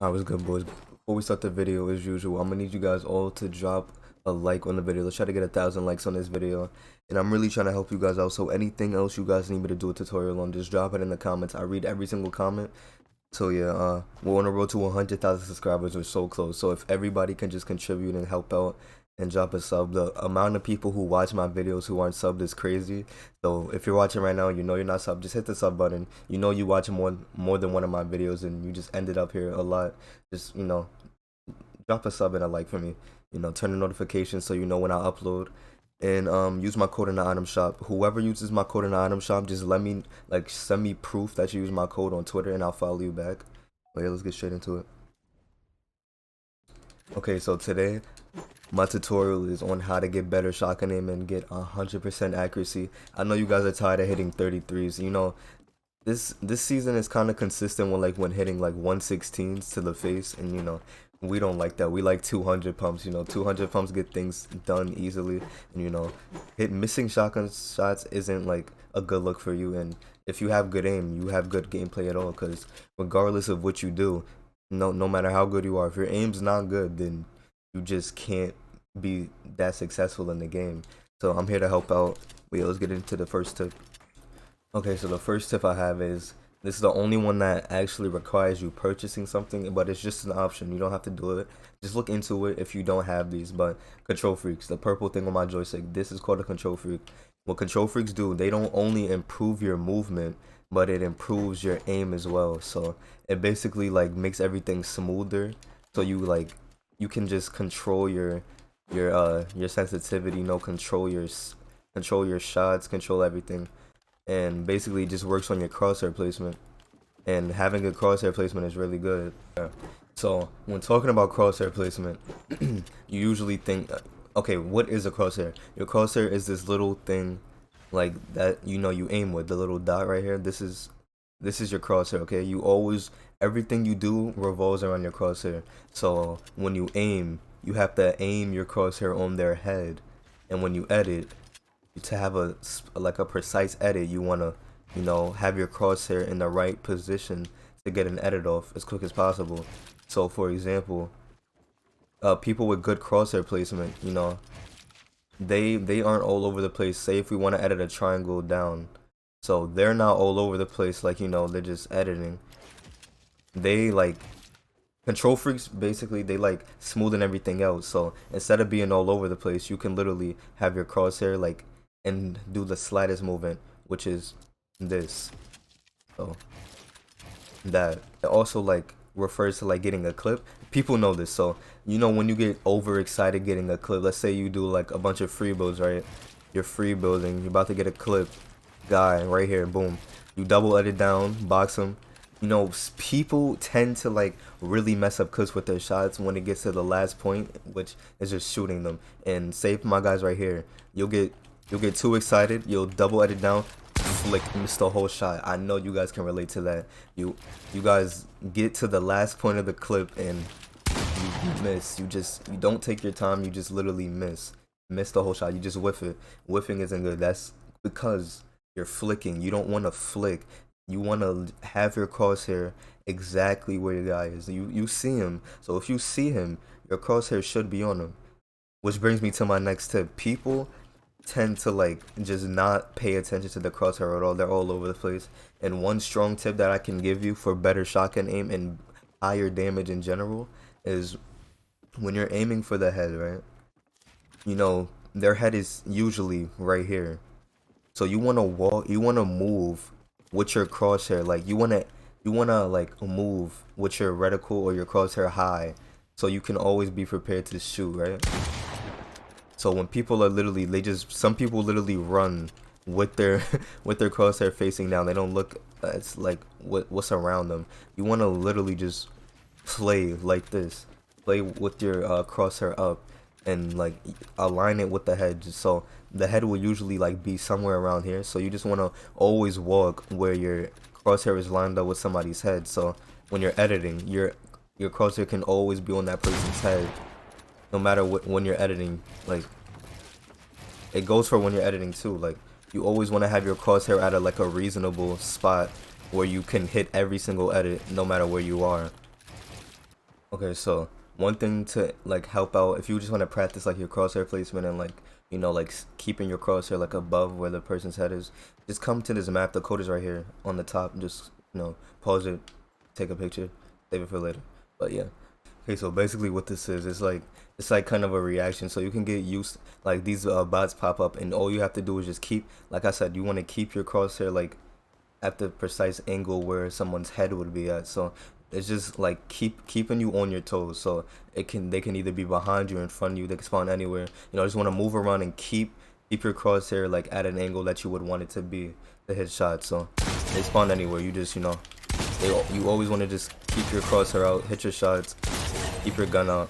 Alright, what's good, boys? Before we start the video, as usual, I'm gonna need you guys all to drop a like on the video. Let's try to get 1,000 likes on this video. And I'm really trying to help you guys out. So anything else you guys need me to do a tutorial on, just drop it in the comments. I read every single comment. So yeah, we're on the road to 100,000 subscribers. We're so close. So if everybody can just contribute and help out and drop a sub, the amount of people who watch my videos who aren't subbed is crazy. So if you're watching right now, you know you're not subbed, just hit the sub button. You know you watch more than one of my videos and you just ended up here a lot. Just, drop a sub and a like for me. Turn the notifications so you know when I upload. And use my code in the item shop. Whoever uses my code in the item shop, just let me send me proof that you use my code on Twitter and I'll follow you back. But yeah, let's get straight into it. Okay, so today my tutorial is on how to get better shotgun aim and get 100% accuracy. I know you guys are tired of hitting 33s. This season is kind of consistent with when hitting 116s to the face, and we don't like that. We like 200 pumps. 200 pumps get things done easily, and missing shotgun shots isn't a good look for you. And if you have good aim, you have good gameplay at all, because regardless of what you do, no matter how good you are, if your aim's not good, then you just can't be that successful in the game. So I'm here to help out. Wait, let's get into the first tip. Okay, so the first tip I have is, this is the only one that actually requires you purchasing something, but it's just an option. You don't have to do it. Just look into it if you don't have these. But control freaks, the purple thing on my joystick, this is called a control freak. What control freaks do, they don't only improve your movement, but it improves your aim as well. So it basically makes everything smoother. So you can just control your sensitivity, control your shots, control everything. And basically it just works on your crosshair placement, and having a crosshair placement is really good. So when talking about crosshair placement, you usually think, okay, what is a crosshair? Your crosshair is this little thing like that you aim with, the little dot right here. This is your crosshair. Okay, everything you do revolves around your crosshair. So when you aim, you have to aim your crosshair on their head, and when you edit, to have a precise edit, you want to have your crosshair in the right position to get an edit off as quick as possible. So for example, people with good crosshair placement, they aren't all over the place. Say if we want to edit a triangle down, so they're not all over the place, they're just editing. They control freaks, basically they smoothing everything out. So instead of being all over the place, you can literally have your crosshair and do the slightest movement, which is this. So that it also refers to getting a clip. People know this. So when you get overexcited getting a clip, let's say you do a bunch of free builds, right? You're free building, you're about to get a clip, guy right here, boom, you double edit down, box him. People tend to really mess up clips with their shots when it gets to the last point, which is just shooting them. And say for my guys right here, you'll get too excited, you'll double edit down, miss the whole shot. I know you guys can relate to that. You guys get to the last point of the clip and you miss. You don't take your time, you just literally miss the whole shot. You just whiff it. Whiffing isn't good. That's because you're flicking. You don't want to flick. You want to have your crosshair exactly where your guy is. You see him, so if you see him, your crosshair should be on him. Which brings me to my next tip. People tend to just not pay attention to the crosshair at all. They're all over the place. And one strong tip that I can give you for better shotgun aim and higher damage in general is, when you're aiming for the head, right, their head is usually right here. So you want to move with your crosshair, you want to move with your reticle or your crosshair high, so you can always be prepared to shoot, right? So when people are some people literally run with their with their crosshair facing down. They don't look at what's around them. You want to literally just play like this. Play with your crosshair up and align it with the head. So the head will usually be somewhere around here. So you just want to always walk where your crosshair is lined up with somebody's head. So when you're editing, your crosshair can always be on that person's head, no matter when you're editing. It goes for when you're editing too. You always want to have your crosshair at a reasonable spot where you can hit every single edit no matter where you are. Okay, so one thing to like help out if you just want to practice like your crosshair placement and like like keeping your crosshair like above where the person's head is, just come to this map. The code is right here on the top. Just pause it, take a picture, save it for later. But yeah. Okay, so basically what this is, it's like kind of a reaction. So you can get used, like these bots pop up, and all you have to do is just keep, like I said, you want to keep your crosshair like at the precise angle where someone's head would be at. So it's just like keeping you on your toes. So they can either be behind you or in front of you. They can spawn anywhere. Just want to move around and keep your crosshair like at an angle that you would want it to be to hit shots. So they spawn anywhere. You just you always want to just keep your crosshair out, hit your shots, keep your gun out.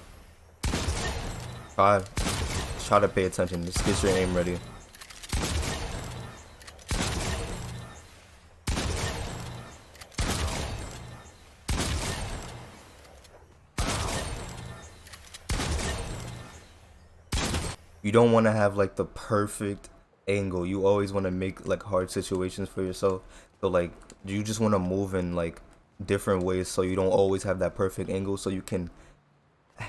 Try to pay attention. Just get your aim ready. You don't want to have like the perfect angle. You always want to make like hard situations for yourself. So like you just want to move in like different ways so you don't always have that perfect angle, so you can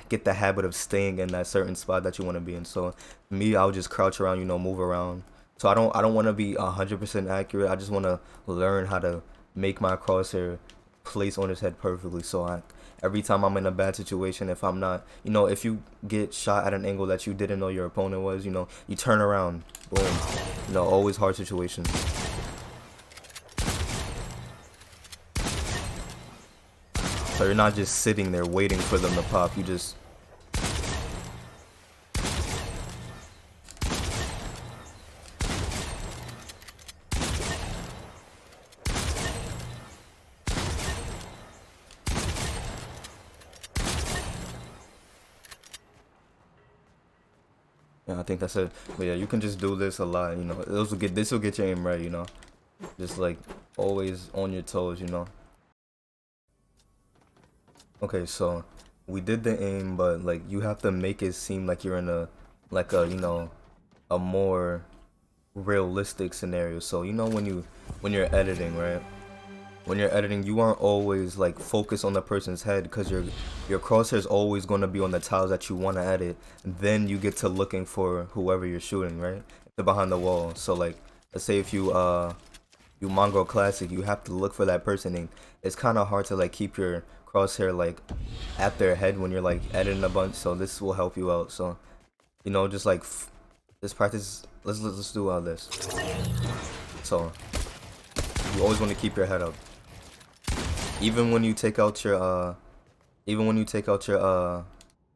get the habit of staying in that certain spot that you want to be in. So me, I'll just crouch around, move around. So I don't want to be 100% accurate. I just want to learn how to make my crosshair place on his head perfectly. So every time I'm in a bad situation, if I'm not, if you get shot at an angle that you didn't know your opponent was, you turn around, boom. Always hard situations. So you're not just sitting there waiting for them to pop. You just yeah, I think that's it. But yeah, you can just do this a lot. This will get your aim right. Just like always on your toes. Okay, so we did the aim, but like you have to make it seem like you're in a a more realistic scenario. So when you're editing, right? When you're editing, you aren't always like focused on the person's head, because your crosshair is always going to be on the tiles that you want to edit. Then you get to looking for whoever you're shooting, right? If they're behind the wall. So like, let's say if you Mongrel Classic, you have to look for that person, and it's kind of hard to like keep your crosshair like at their head when you're like editing a bunch. So this will help you out. So just like this practice. Let's do all this. So you always want to keep your head up. Even when you take out your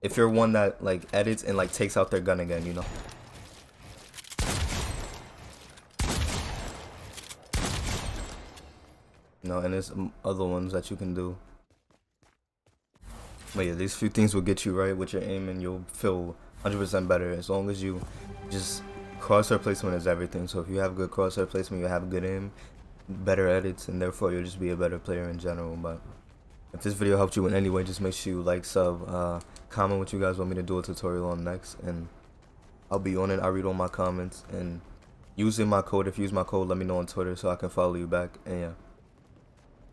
if you're one that like edits and like takes out their gun again, and there's other ones that you can do. But yeah, these few things will get you right with your aim, and you'll feel 100% better as long as you just crosshair placement is everything. So if you have good crosshair placement, you have good aim, better edits, and therefore you'll just be a better player in general. But if this video helped you in any way, just make sure you like, sub, comment what you guys want me to do a tutorial on next, and I'll be on it. I'll read all my comments, and using my code, if you use my code, let me know on Twitter so I can follow you back. And yeah.